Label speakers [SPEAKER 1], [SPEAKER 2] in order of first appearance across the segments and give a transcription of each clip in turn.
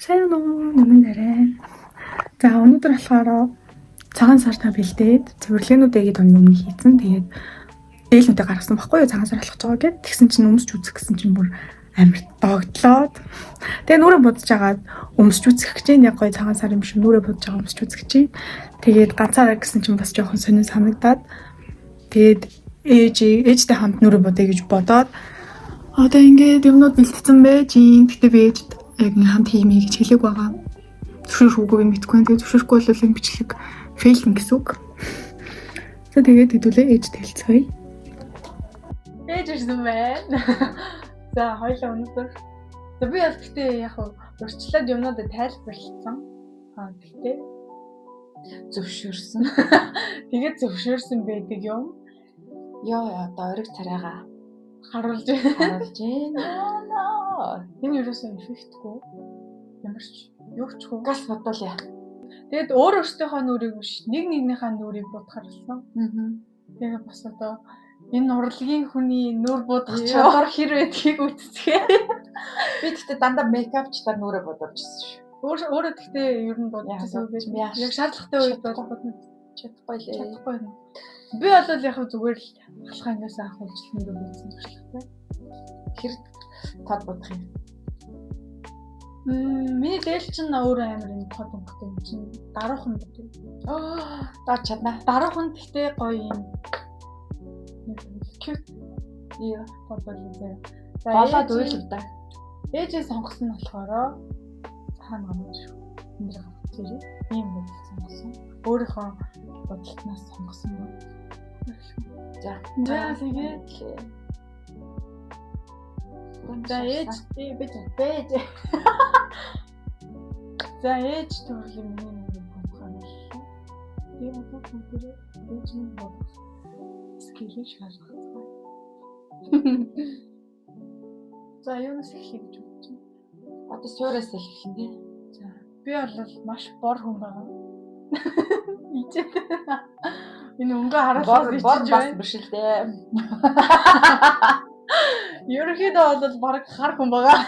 [SPEAKER 1] Сайн уу намын дараа. За өнөөдөр болохоор цагаан сар та бэлдээд цэвэрлээнүүдээ өмнө хийцэн. Тэгээд дээлнүүдээ гаргасан баггүй юу цагаан сар алхаж байгаа гэд. Тэгсэн чинь өмсч үзэх гэсэн чинь бүр амар догтлоод. Тэгээ нүрэ будаж агаад өмсч үзэх гэж яг гоё цагаан сар юм шиг нүрэ будаж байгаа өмсч үзэх чинь. Тэгээд ганцаараа гэсэн чинь бас жоохон сонир санагдаад. Тэгээд ээжтэй хамт нүрэ будаа гэж бодоод одоо ингээд юмнууд бэлтцэн байж юм. Гэтэ би ээжд яг хамт хиймээ гэж хэлээг байгаа. Зөвшөөрөх үгүй юм битгүй. Тэгээд зөвшөөрөхгүй бол энэ бичлэг фейл гэсэн үг. За тэгээд хэдүүлээ ээжтэй хэлцгээе.
[SPEAKER 2] Ээж ирсэн байна. За хоёлаа өнөөдөр. За би бол гэтээ яг урьдчилаад юмнуудыг тайлбарласан. Гэтээ
[SPEAKER 3] зөвшөөрсөн.
[SPEAKER 2] Тэгээд зөвшөөрсөн байдаг юм.
[SPEAKER 3] Яа одоо ориг царайгаа
[SPEAKER 2] харуулж
[SPEAKER 3] байна.
[SPEAKER 2] Энэ юусэн эффектгүй. Ямарч юучгүй.
[SPEAKER 3] Газ бодуулъя.
[SPEAKER 2] Тэгээд өөртөөхөө нүрийг биш, нэгнийхээ нүрийг бодохоор болсон. Тэгээд бас одоо энэ урлагийн хүний нүр бодох чадвар хэр байдгийг үздэгэ.
[SPEAKER 3] Би гэхдээ дандаа мейкапчдаар нүрээ бодуулчихсан шүү.
[SPEAKER 2] Өөрөө гэхдээ ер нь бодчихсон гэж яг шаардлагатай үед бодох
[SPEAKER 3] чадахгүй лээ.
[SPEAKER 2] Би бол яг зүгээр л алхахаас ахуулж нүрээ бодсон туршлагатай.
[SPEAKER 3] Хэр тод бодох юм.
[SPEAKER 2] Миний дээл чинь өөрөө амар энэ тод өнгөтэй юм чинь даруухан гэдэг.
[SPEAKER 3] Даа чадна.
[SPEAKER 2] Даруухан гэхдээ гоё юм. Cute. Яа, тодор үзээ.
[SPEAKER 3] Болоод үйлв да.
[SPEAKER 2] Ээжээ сонгосон нь болохоор хаана гомж шүү. Энд гарах зэрэг ийм бодол сонгосон. Өөрийнхөө бодлоноос сонгосон юм.
[SPEAKER 3] За.
[SPEAKER 2] Тэгээд за ээж бэж. За ээж төрлийн миний бодох юм байна. Би бодох юм дээр ээж нь бодох. Скилж шаардлагатай. За юунаас эхлэе гэж бодож байна.
[SPEAKER 3] Одоо суураас эхлэх нэ.
[SPEAKER 2] За би бол маш бор хүн байгаа. Ичээд. Энэ өнгө хараалаа
[SPEAKER 3] бор бас биш л дээ.
[SPEAKER 2] Ерөнхийдөө бол баг хар хүн байгаа.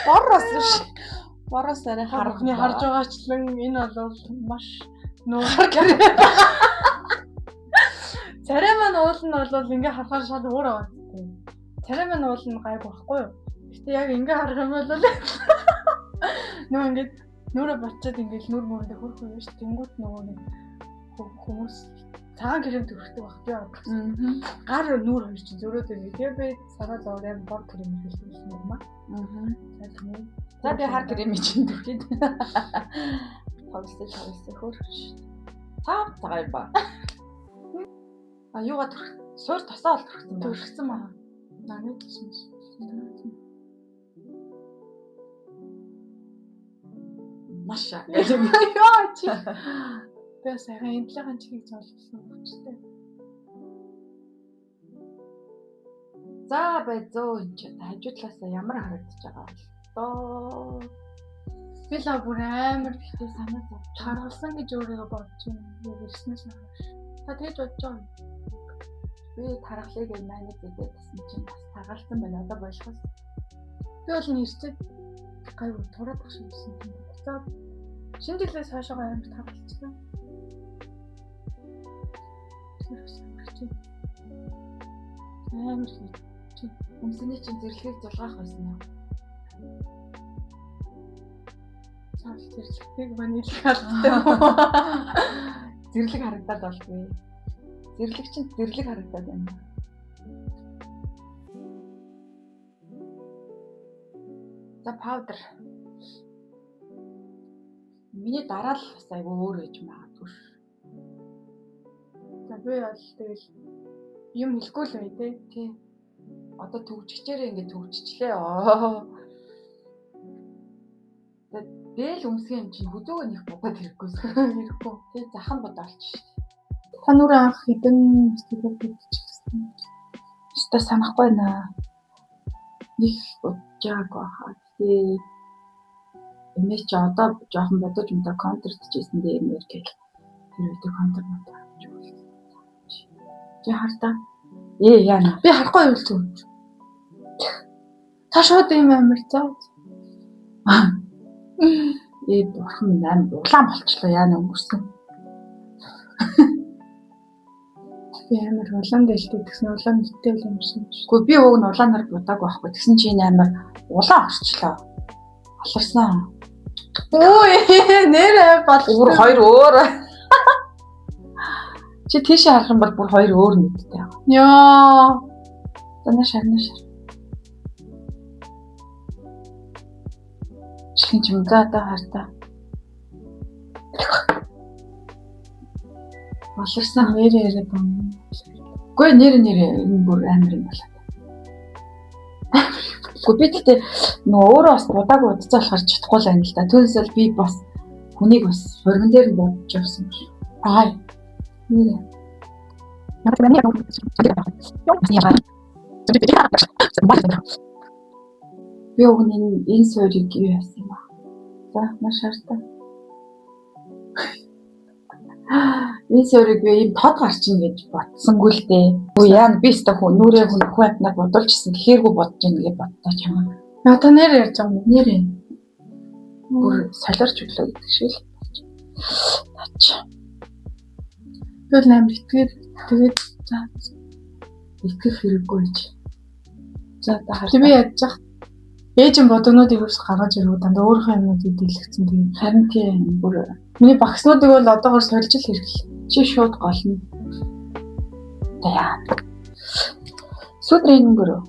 [SPEAKER 3] Борос биш. Борос арай
[SPEAKER 2] харахны харж байгаачлан энэ бол маш нуур. Царай маань уул нь бол ингээ харахаар шал өөр байгаа. Царай маань уул нь гайгүй байхгүй юу? Гэтэ яг ингээ харах юм бол нөө ингээ нүрэ бочоод ингээ нүр мөрөндө хөрх юм шүү. Тэнгүүт нөгөө нэг хүмүүс цагаан крем төрхтэй баг би авчихсан. Гар нүр хоёр чинь зөрөөд байна. Тэгээ би санаа зовоод бор крем хэлсэн юм аа.
[SPEAKER 3] За би хар крем чинь төрхийд. Тоглосон хөрш. Цагаан юм ба. Юугаа төрх? Суур тосоо бол
[SPEAKER 2] төрхсөн маа. Намайг чинь.
[SPEAKER 3] Маша.
[SPEAKER 2] Яа чи. Би сайхан интеллигент чигийг зоолсон хүчтэй.
[SPEAKER 3] За бай зөө энэ ч хажуудлаасаа ямар харагдаж байгаа бол
[SPEAKER 2] би л бүр амар ихтэй санаа зовж харгалсан гэж өөрийгөө бодож юм. Яг ирснээс хойш. Та тэгж бодож байгаа юм.
[SPEAKER 3] Би тархлыг манайд гэдэг гэсэн чинь бас тагаалсан байна. Одоо болохоос.
[SPEAKER 2] Би бол нэрчээд гайгүй тураад багш юмсан юм. За шинэ жилээс хойш амар тагаалцсан. Амар чи
[SPEAKER 3] өмсөний чинь зэрлэгийг зулгаах байсан юм.
[SPEAKER 2] Цааш зэрлэгийг манилах албатай.
[SPEAKER 3] Зэрлэг харагдаад болгүй. Зэрлэг чинь зэрлэг харагдаад байна. За паудер. Миний дараал бас айгүй өөр гэж магадгүй.
[SPEAKER 2] За би бол тэгэл юм хэлэхгүй л бай
[SPEAKER 3] тий. Одоо төгжчихээрээ ингэ төгжчихлээ. Дээл өмсгөө юм чинь хөдөөгөө нэг бодоод хэрэггүй. Тий захан бодоолч шүү дээ.
[SPEAKER 2] Та нүрээ анх хэдэн сэтгэл бодчихсан.
[SPEAKER 3] Өстө санахгүй наа. Нэг бодjaag баха. Тий. Эмээ чи одоо жоохон бодож юмдаа контртчихсэн дээ эмээр гэл. Тэр үед контр бодож. Чи хартаа. Яана.
[SPEAKER 2] Би харахгүй юу л зүг. Та шууд юм амар заа.
[SPEAKER 3] Бурхан маань улаан болчлоо яа нэг өнгөрсөн.
[SPEAKER 2] Би амар улаан дэлтэй гэсэн улаан дэлтэй л юмсан.
[SPEAKER 3] Гэхдээ би уг нь улаанаар будааг байхгүй. Тэгсэн чинь амар улаан орчлоо. Аларсан.
[SPEAKER 2] Өө нэрээ бол
[SPEAKER 3] Өөр хоёр өөр. Чи тийшээ харах юм бол бүр хоёр өөр нэгтэй.
[SPEAKER 2] Яа.
[SPEAKER 3] Танаа шарнаш. Чихэн ч юм за одоо хартаа. Аларсан.
[SPEAKER 2] Нэрээ бом.
[SPEAKER 3] Гүй нэр энэ бүр амар юм байна. Гэхдээ би тэгтээ нөгөө өөрөө бас будааг удацаа болохоор чадахгүй л байна л да. Түүнээсээ би бас хүнийг бас хурман дээр нь бодож явсан юм. Аа. Нэр. Би уг нь энэ суурийг юу яасан юм аа. За маш хартай. Энэ суурийг би ийм тод гарчин гэж бодсонгүй л дээ. Үгүй яа би өстө хүн нүрээ хүн амтнаар бодуулж ирсэн. Тэгэхэргүй бодож ийн гэж боддоо ч юм.
[SPEAKER 2] Яа та нэр ярьж байгаа юм.
[SPEAKER 3] Нэрээ. Бүр солиорч өглөө гэдэг шиг л болж. Тач.
[SPEAKER 2] Тэгэл амар итгэр тэгээд за
[SPEAKER 3] Итгэх хэрэггүй ч. За та
[SPEAKER 2] би яаж яах. Ээжин бодогнуудыг ус гаргаж ирвэл дандаа өөрийнхөө юмнуудыг дийлгэсэн тийм.
[SPEAKER 3] харин тийм бүр
[SPEAKER 2] Миний багснуудыг бол одоогоор сольж л хэрэглээ.
[SPEAKER 3] чи шууд голно. Таяа. Сүдрийн өнгөрөө.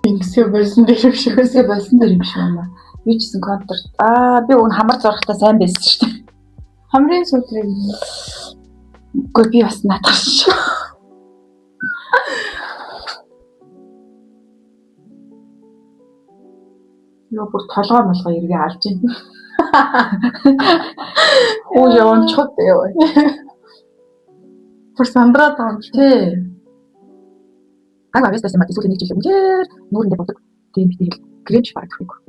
[SPEAKER 2] Ингэсээ болсон дээр шиг.
[SPEAKER 3] Үсээ болсон дэр юм шиг байна. Би ч гэсэн контр. Би өгн хамар зурхтаа сайн байсан шүү дээ.
[SPEAKER 2] Хамрын сүдрийг
[SPEAKER 3] Үгүй би бас наадах. Юу бүр толгой молгоо эргээ алж байна. Оо яванчод яа.
[SPEAKER 2] бүр сандраад байгаа юм шиг.
[SPEAKER 3] Тий. Ага вэстас мат сүүлийн нэг жил үнээр нүүрэндээ бодог. Тийм би тэгэл грэмч багтахгүй.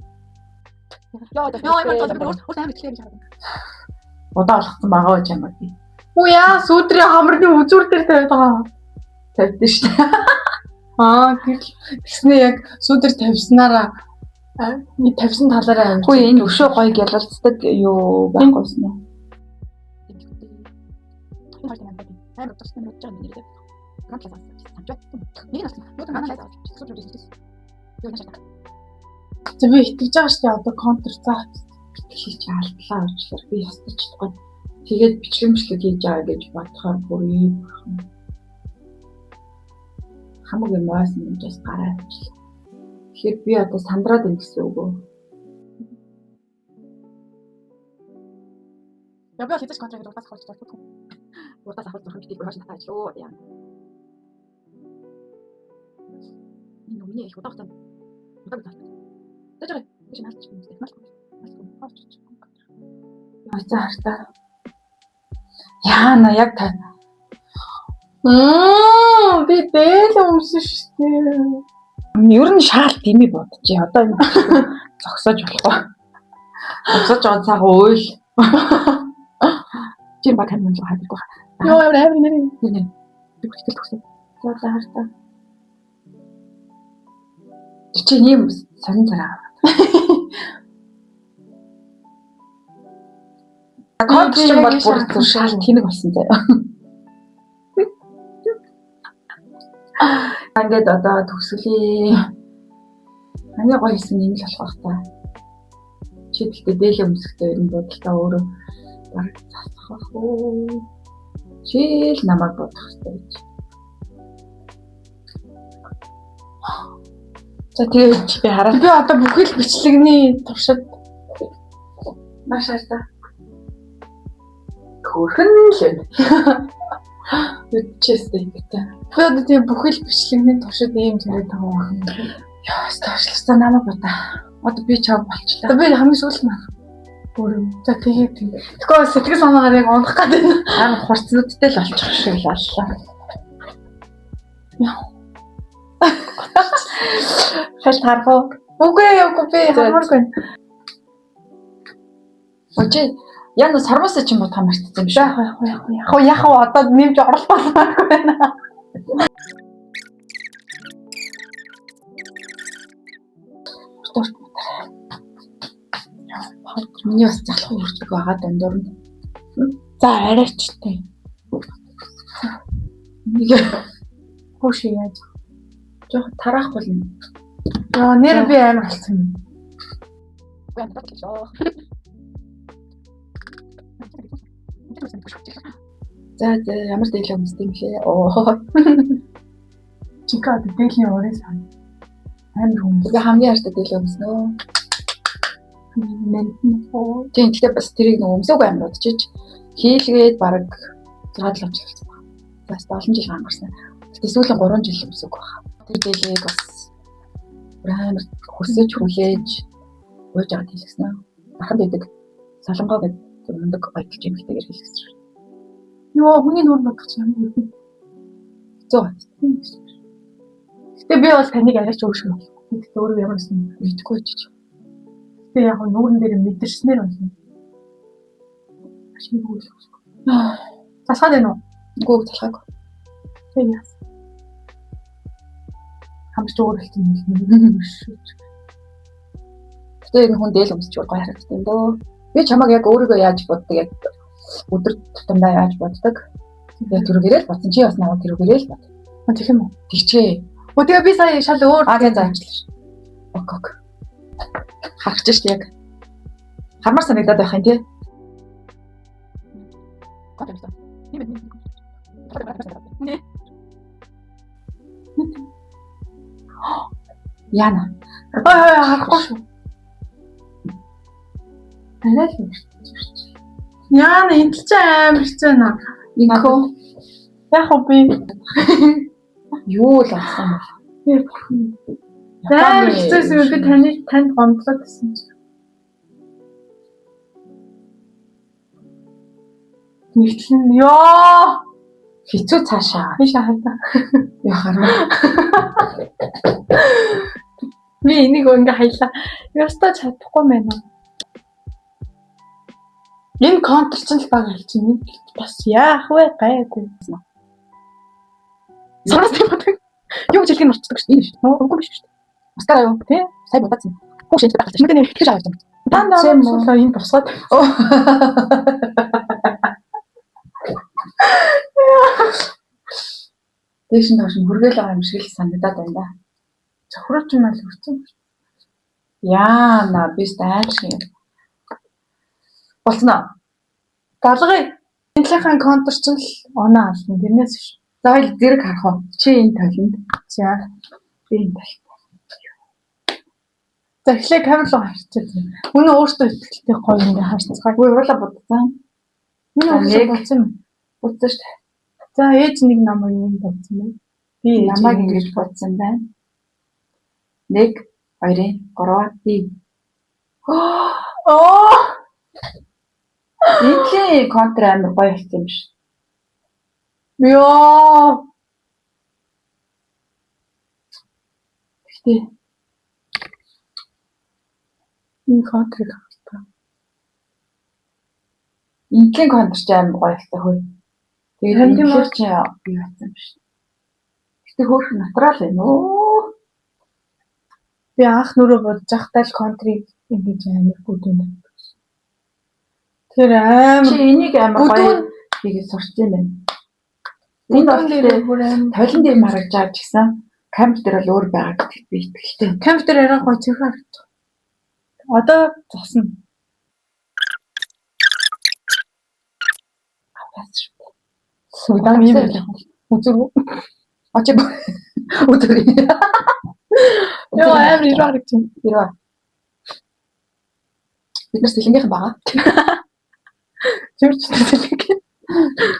[SPEAKER 2] Яа өөр сайн бичлээ гэж хараад.
[SPEAKER 3] Удаа олгосон байгаа гэж юм би.
[SPEAKER 2] Уу яа сүдрийн хамрын үзүүр дээр тавиад байгаа.
[SPEAKER 3] Тавьдээ шүү дээ.
[SPEAKER 2] Тэгснээ яг сүдэр тавьснараа би тавьсан талаараа
[SPEAKER 3] Үгүй энэ өшөө гоё гялалцдаг юу байхгүйсэн үү?
[SPEAKER 2] За би итгэж байгаа шүү дээ одоо контр заа.
[SPEAKER 3] Бичлэж алдлаа уучлаар би ястаж чадахгүй. Тэгээд бичлэмжлэг хийж байгаа гэж бодохоор бүр юм. Хамгийн муусан юм жис гараад ирлээ. Тэгэхээр би одоо сандраад юм гэсэн үг үү?
[SPEAKER 2] Яг би хийж контракт удаас хавч чаддаг.
[SPEAKER 3] Удаас авах zorхон гэдгийг хойш натаач лөө яа. Энэ өмнө их удаа тань. Удаа тань. Тэжээ чи наалч юм дээ. Наалч. Яа хартаа. Яана яг та.
[SPEAKER 2] Би дээл өмсөн шүү дээ.
[SPEAKER 3] Ер нь шаал дими бодчих. Одоо энэ зогсоож болохоо. Зогсоож байгаа цагаа уйл. Чи баг хань мөн хаадаг.
[SPEAKER 2] Йоо амар нэр.
[SPEAKER 3] Би бүтгэл төгсөө. За хартаа. Чи ийм сонин зараа. Контч юм бол бүр шаал тэнэг болсон заяа. Ингээд одоо төгсгөлийн хамгийн гоё хэсэг нь л болох та. Чи тэгтээ дээлээ өмсөхтэй юм бодлоо өөрөө баг засах уу. Чийл намайг бодох хэрэгтэй гэж. За тэгээд би хараа.
[SPEAKER 2] Би одоо бүхэл бичлэгний туршид
[SPEAKER 3] маш хайртай. Хөрхөн л юм. Үчээстэй гэдэг.
[SPEAKER 2] би одоо тийм бүхэл бичлэгний туршид ийм зэрэг байгаа юм.
[SPEAKER 3] Яа, сташлаа намайг бодоо. Одоо би чав болчлаа.
[SPEAKER 2] Одоо би хамгийн сүүлд нь өөрөө. За тэгээд тэгэхээр сэтгэл санаагаар яг унах гэдэг нь
[SPEAKER 3] Аа хурцнуудтай л олчих шиг л боллоо.
[SPEAKER 2] Яа.
[SPEAKER 3] Хэл тарах уу?
[SPEAKER 2] үгүй би хамааргүй.
[SPEAKER 3] Өчиг Яа нэ сармаас ч юм уу та мартсан юм шүү.
[SPEAKER 2] Яг одоо нэмж оруулах байна.
[SPEAKER 3] Миний бас залхуу хүрдэг байгаа дундуур нь.
[SPEAKER 2] За арайчтай.
[SPEAKER 3] Нэг
[SPEAKER 2] Хөөш яаж.
[SPEAKER 3] жоох тараах болно.
[SPEAKER 2] Яа нэр би амар болсон юм.
[SPEAKER 3] За ямар дэглээ өмсдөг юм лээ. Оо.
[SPEAKER 2] Чикад дээлийн өрөө сан. Амар хүн.
[SPEAKER 3] Тэгээ хамгийн хартай дэглээ өмснөө. Тийм гэхдээ бас тэрийг нэг өмсөөгүй амар бодчих. Хийлгээд баг 6 жил авчихсан байна. Бас олон жил хангарсан. Гэтэ сүүлийн 3 жил өмсөөгүй байна. Тэр дэглээг бас амар хөрсөж хүлээж ууж аваад хэлсэн аа. Ахад идэг солонгоо гэдэг мундаг баялж юм гэхээр хэлсэн.
[SPEAKER 2] Йоо хүний нүр бодох юм.
[SPEAKER 3] Зөө.
[SPEAKER 2] Гэтэ би бол таныг арайч өгшгүй. Гэтэ өөрөө ямар юм
[SPEAKER 3] мэдгүй ч.
[SPEAKER 2] Гэтэ яг нүүрэн дээр мэдэрснээр болно. Ашиг өгөх. Тасгаад байна уу?
[SPEAKER 3] Үгүй талхаагүй.
[SPEAKER 2] Тийм яа. Хамж өөрөлт юм л шүү.
[SPEAKER 3] Гэтэ энэ хүн дээл өмсч гоё харагддаг юм дөө. Би чамаг яг өөрийгөө яаж боддог яг өдөр тутамдаа яаж боддог. Яг тэрүүгээрээ л бодсон чи бас намайг тэрүүгээрээ л бод.
[SPEAKER 2] Тэг юм уу?
[SPEAKER 3] Тэгчээ.
[SPEAKER 2] Тэгээ би сая шал өөр
[SPEAKER 3] Аа заамжлаа. Ок. Харагч шүү яг. Хармаар санагдаад байх юм тий. Яна.
[SPEAKER 2] харахгүй шүү. Арай л яа энэ ч амар хэцүү наа.
[SPEAKER 3] Инхөө
[SPEAKER 2] Яг би
[SPEAKER 3] юу л асан бэ?
[SPEAKER 2] амар хэцүүс би танд гомдлоод гэсэн чинь. Нэгтлэн ёо
[SPEAKER 3] Хэцүү цаашаа.
[SPEAKER 2] би шахалта.
[SPEAKER 3] Яхаараа.
[SPEAKER 2] Би энийг ингээ хаялаа. Ястаа чадахгүй мэн үү? Энэ контр ч л баг хэлчихнэ. Бас яах вэ? Гайгүй. Сараас тийм бодог. Юу ч хэлхийг марцдаг шүү дээ. Үгүй биш шүү дээ.
[SPEAKER 3] Маскара юу? Тэ? Сайн бодсон. Хөө шийдэх байх. Мэдээ нэр итгэж аваад юм.
[SPEAKER 2] Дандаа энэ тусгаад.
[SPEAKER 3] Дэш нь хашин хүргээл байгаа юм шиг л санагдаад байна да.
[SPEAKER 2] Цохрооч юм аа л хүрсэн.
[SPEAKER 3] Яана биш дайш юм. Болцноо.
[SPEAKER 2] Галгай. Энэхээ контр ч л оноо ална. Тэрнээс биш.
[SPEAKER 3] За хоёул зэрэг харах уу? Чи энэ талд.
[SPEAKER 2] За.
[SPEAKER 3] Би энэ талд.
[SPEAKER 2] За эхлээ камер руу харчихъя. Үнэ өөртөө ихтэй гоё ингээ харцгаа.
[SPEAKER 3] Үгүй уула бодсон.
[SPEAKER 2] Миний өөрөө бодсон юм.
[SPEAKER 3] Бодсон шүү дээ.
[SPEAKER 2] За ээж нэг намайг юм бодсон байна. Би
[SPEAKER 3] Намайг ингэж бодсон байна. 1 2 3 би.
[SPEAKER 2] Оо!
[SPEAKER 3] Эндлийн контр амар гоё болсон юм шиг.
[SPEAKER 2] Ёо!
[SPEAKER 3] Гэтэ
[SPEAKER 2] Энэ контрыг хавтаа.
[SPEAKER 3] эндлийн контр ч амар гоё болсон хөөе. Тэгээд
[SPEAKER 2] Харин тийм
[SPEAKER 3] эндлийн ч би батсан биш. Гэтэ хөөх натурал байна уу?
[SPEAKER 2] Би анх нүрээ бодож байхдаа л контрыг ингэж амар бүдүүн. Тэр
[SPEAKER 3] Чи
[SPEAKER 2] амар
[SPEAKER 3] энийг амар гоё
[SPEAKER 2] бүдүүн
[SPEAKER 3] хийгээд сурч юм байна. Энд бол тойлон дээр маргаж байгаа ч гэсэн камер дээр бол өөр байгаа гэдэгт би итгэлтэй.
[SPEAKER 2] камер дээр арай гоё цэвэр харагдав. Одоо зосно. Удаан юм байна. Үзүр.
[SPEAKER 3] Очиг өдөр.
[SPEAKER 2] Яа амар ирээ харагдсан.
[SPEAKER 3] Ирээ. Бид нар сэлэнгийнхэн байгаа.
[SPEAKER 2] Зүрч сэлэг.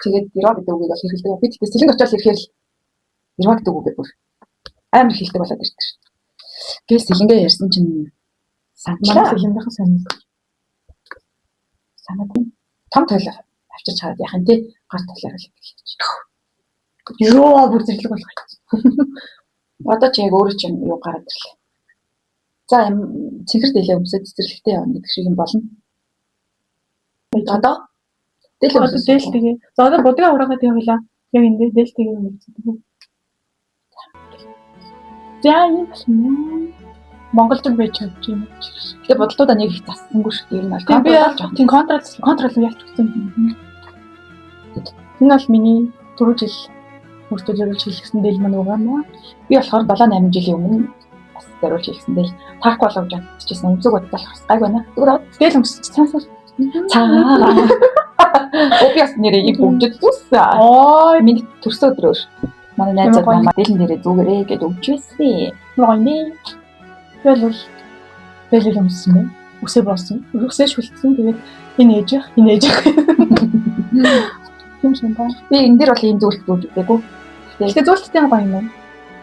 [SPEAKER 3] Тэгээд ирээ гэдэг үгийг бол хэрэглэдэг. Би тэгтээ сэлэнг очиод ирэхээр л ирээ гэдэг үгээ бүр амар хэлдэг болоод ирдэг шүү. Гээ сэлэнгээ ярьсан чинь
[SPEAKER 2] Манай сэлэнгийнхэн сонирхол.
[SPEAKER 3] санаад том тойлоо авчирч хаад яхаа тий гар талаар л хэлж.
[SPEAKER 2] Ёо бүр зэрлэг болгоо.
[SPEAKER 3] Одоо ч яг өөрөө чинь юу гараад ирлээ. За цэнхэр дээлээ өмсөд цэцэрлэгтэй явна гэдэг шиг юм болно.
[SPEAKER 2] байж.
[SPEAKER 3] Одоо
[SPEAKER 2] Одоо дээлтэйгээ. За одоо будгаа ураагаад явуулаа. Яг энэ дээлтэйгээ үздэг. За юм байна. Монголд байж чадж юм.
[SPEAKER 3] Тэгээ бодлуудаа нэг их зассангүй шүү дээ. Ер нь бол
[SPEAKER 2] Тийм би тийм контрол ялч өгсөн. Энэ бол миний 4 жил өөртөө зориулж хэлсэн дээл маань угаамаа.
[SPEAKER 3] Би болохоор 7-8 жилийн өмнө бас зориулж хэлсэн дээл тарах болов чадчихсан. Өмсөг бодлох бас гайг байна.
[SPEAKER 2] Дээл өмсөж цаасаар
[SPEAKER 3] цаа. Обяс нэрийг бүгд зүсээ.
[SPEAKER 2] Ой,
[SPEAKER 3] Миний төрсөн өдрөөр манай найзууд намайг дээлэн дээрээ зүгээрээ гэж өгчээсэн.
[SPEAKER 2] гойны. Тэгэл дээл өмссөн бэ. Үсээ боосон. Үсээ шүлтсэн. Тэгээд энэ ээж их. Тийм шиг байна.
[SPEAKER 3] Би энэ дээр бол ийм зүйлс үзээгүй.
[SPEAKER 2] Гэтэ зүйлттэй гоё юм байна.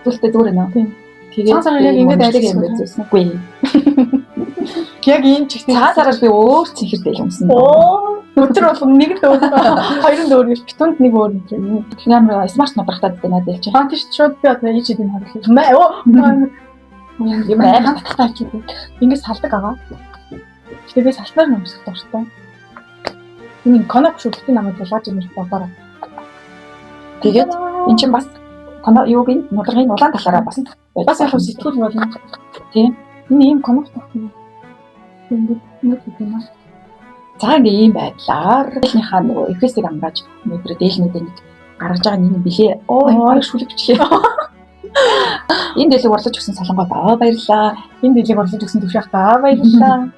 [SPEAKER 3] Зүйлтэй зүгээр нөө.
[SPEAKER 2] Тийм.
[SPEAKER 3] Тэгээд
[SPEAKER 2] Цаасаар яг ингэж
[SPEAKER 3] юм байцсангүй.
[SPEAKER 2] Яг ийм чигтээ.
[SPEAKER 3] Цаасаараа би өөр цэнхэр дээл өмсөн.
[SPEAKER 2] Өдөр болгон нэг л өөр. Хоёрын өөр гэж битүүнд нэг өөр юм.
[SPEAKER 3] Ямар смарт нудрахтаад байна дээлч.
[SPEAKER 2] Тийш шууд би одоо ээж эдийн харуулсан.
[SPEAKER 3] Юм амар
[SPEAKER 2] таттай ч юм. Ингээд салдаг агаа. Гэтэ би салтаар нэмсэх дуртай. Энэ конок шүлтийн намайг булгааж ирэх бодороо.
[SPEAKER 3] Тэгээд эн чинь бас юу гин нудрагын улаан талаараа бас
[SPEAKER 2] яг сэтгүүл болно.
[SPEAKER 3] Тийм.
[SPEAKER 2] Энэ ийм конок тах юм. Ингээд нэг юм аа.
[SPEAKER 3] За ингээ ийм байдлаар дээлнийхаа нөгөө эфесийг амгааж өнөөдөр дээлнүүдийг гаргаж байгаа нэг билээ. Энэ шүлэгчлээ. Энэ дээлийг борлож өгсөн солонгоо баа баярлаа.
[SPEAKER 2] Энэ дэлийг борлож өгсөн төвшөх баа баярлаа.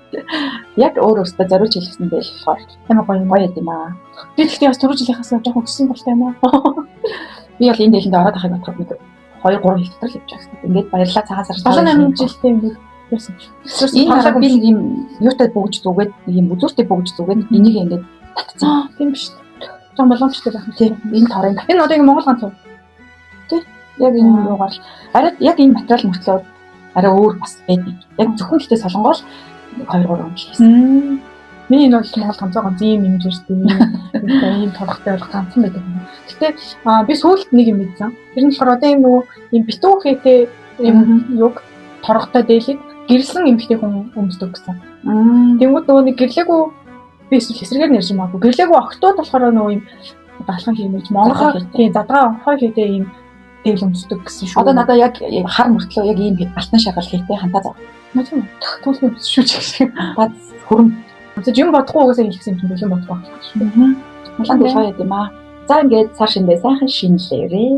[SPEAKER 3] Яг өөр өөртөө зориулж хэлсэн дээл болохоор
[SPEAKER 2] Ямар гоё
[SPEAKER 3] юм аа.
[SPEAKER 2] Би тэгтээ бас 4 жилийнхаас жоохон өссөн болтой юм аа.
[SPEAKER 3] Би бол энэ дээлэнд ороод ахыг бодлоо нэг 2-3 хил дотор л явж байгаа. Ингээд баярлаа цагаан сар
[SPEAKER 2] 7-8 жилтэй юм би.
[SPEAKER 3] Энэ дараа би нэг юм юутай бөгж зүгээд нэг юм үзүүртэй бөгж зүгээд энийг ингээд татцсан.
[SPEAKER 2] Тийм биш. Жон боломжтой байх юм.
[SPEAKER 3] Тийм. Энэ торын.
[SPEAKER 2] Энэ одоо ингэ Монгол ганц уу?
[SPEAKER 3] Яг энэ юугаар арай яг энэ материал мөртлөө арай өөр бас байдаг. Яг зөвхөн гэхдээ солонгоол 2-3 жил хийсэн.
[SPEAKER 2] Миний энэ бол Монгол ганцхан ийм юм жиртэй. Ийм торохтой бол ганцхан байдаг. Гэтэ би сүүлд нэг юм мэдсэн. Тэр нь болохоор одоо ийм нөгөө ийм битүү хийтэй ийм юг торохтой дээлийг гэрэлсэн эмхтэй хүн өмсдөг гэсэн. Тэнгүүд нөгөө нэг гэрлээгүй би эсрэгээр нэрж магадгүй. Гэрлээгүй октод болохоор нөгөө ийм даалхан хиймэж Монгол тийм задгаа онхой хийтэй ийм дээл өмсдөг гэсэн шүү.
[SPEAKER 3] Одоо надаа яг хар мөртлөө яг ийм алтан шагаал хийтэй хантаа зав.
[SPEAKER 2] Тийм үү. Түлхүү шүүж гэх юм.
[SPEAKER 3] Бац хөрөм.
[SPEAKER 2] Тэгэж юм бодохгүй угаасаа хэлсэн юм чинь бэлэн бодохгүй.
[SPEAKER 3] Улаан дээр гоё юм аа. За ингээд цааш индээ сайхан шинэлээрээ.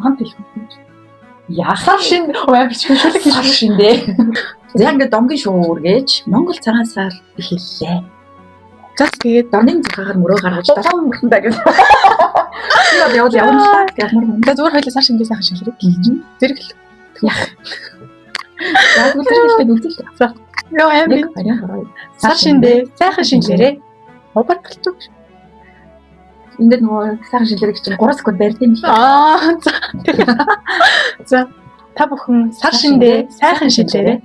[SPEAKER 2] Хамт хэлэх юм.
[SPEAKER 3] Яхаа
[SPEAKER 2] Шин ой бичгүүлэг
[SPEAKER 3] цааш индээ. За ингээд домгийн шуур гэж Монгол цагаан сар хэллээ.
[SPEAKER 2] За тэгээд
[SPEAKER 3] Дорны цагаагаар мөрөө гаргаж долоон мөрөндөө гэж. Энэ яваад явна гэж мөр.
[SPEAKER 2] за зүгээр хоёлаа цааш индээ сайхан шилрэг. Зэрэг л.
[SPEAKER 3] Яг үлдэрхийдээ үзэл.
[SPEAKER 2] За. Йоо амин. Цааш индээ сайхан шинжлэрээ. Обат болчих.
[SPEAKER 3] Энд нөгөө сайхан шилрэг чинь 3 секунд барьд юм л.
[SPEAKER 2] За. Та бүхэн сар шиндээ сайхан шинжлэрээ.